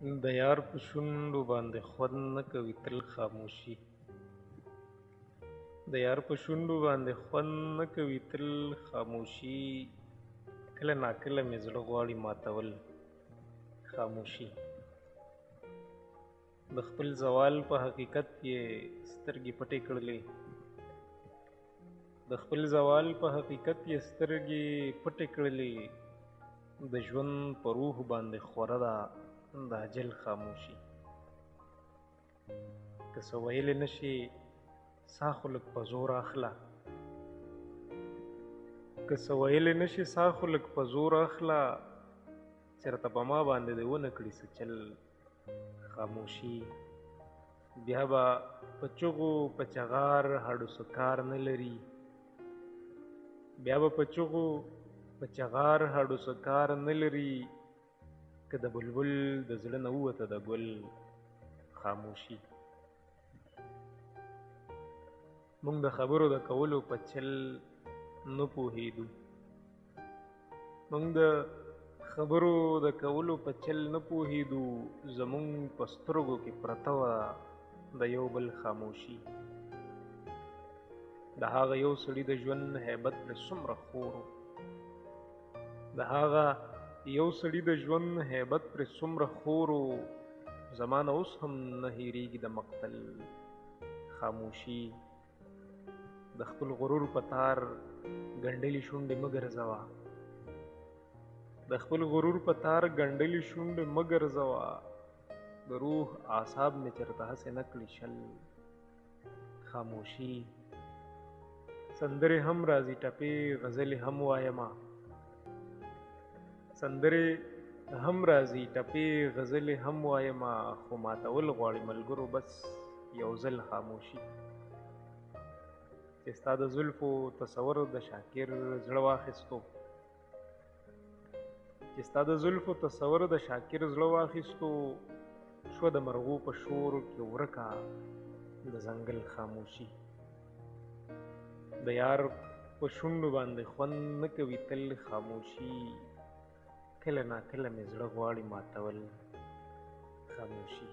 د یار په شونډو باندې خوند نه کوي تل خاموشي. د یار په شونډو باندې خوند نه کوي تل خاموشي. کله ناکله مې زړه غواړي ماتول خاموشي. د خپل زوال په حقیقت یې سترګې پټې کړلې. د خپل زوال په حقیقت یې سترګې پټې کړلې. د ژوند په روح باندې خوره ده د اجل خاموشي. که څه ویلی نشي سا خو لږ په زور اخله. که څه ویلی نشي سا خو لږ په زور اخله. چېرته په ما باندې دې ونه کړي څه چل خاموشي. بیا به په چغو په چغار هډوسو کار نه لري. بیا به په چغو په چغار هډوسو کار نه لري. که د بلبل د زړه نه ووته د ګل خاموشي. موږ د خبرو د کولو په چل نه پوهېدو. موږ د خبرو د کولو په چل نه پوهېدو. زموږ په سترګو کې پرته وه د یو بل خاموشي. د هغه یو سړي د ژوند هیبت پرې څومره خور و. د هغه یو سړي د ژوند هیبت پرې څومره خور و. زما نه اوس هم نه هېرېږي د مقتل خاموشي. د خپل غرور په تار ګنډلې شونډې مه ګرځوه. د خپل غرور په تار ګنډلې شونډې مه ګرځوه. د روح اعصاب مې چېرته هسې نه کړي شل خاموشي. سندرې هم راځي ټپې غزلې هم وایمه. سندرې هم راځي ټپې غزلې هم وایمه. خو ماتول غواړي ملګرو بس یو ځل خاموشي. چې ستا د زلفو تصور د شاکر زړه واخیستو. چې ستا د زلفو تصور د شاکر زړه واخیستو. شوه د مرغو په شور کې ورکه د ځنګل خاموشي. د یار په شونډو باندې خوند نه کوي تل خاموشي. کله ناکله مې زړه غواړي ماتول خاموشي.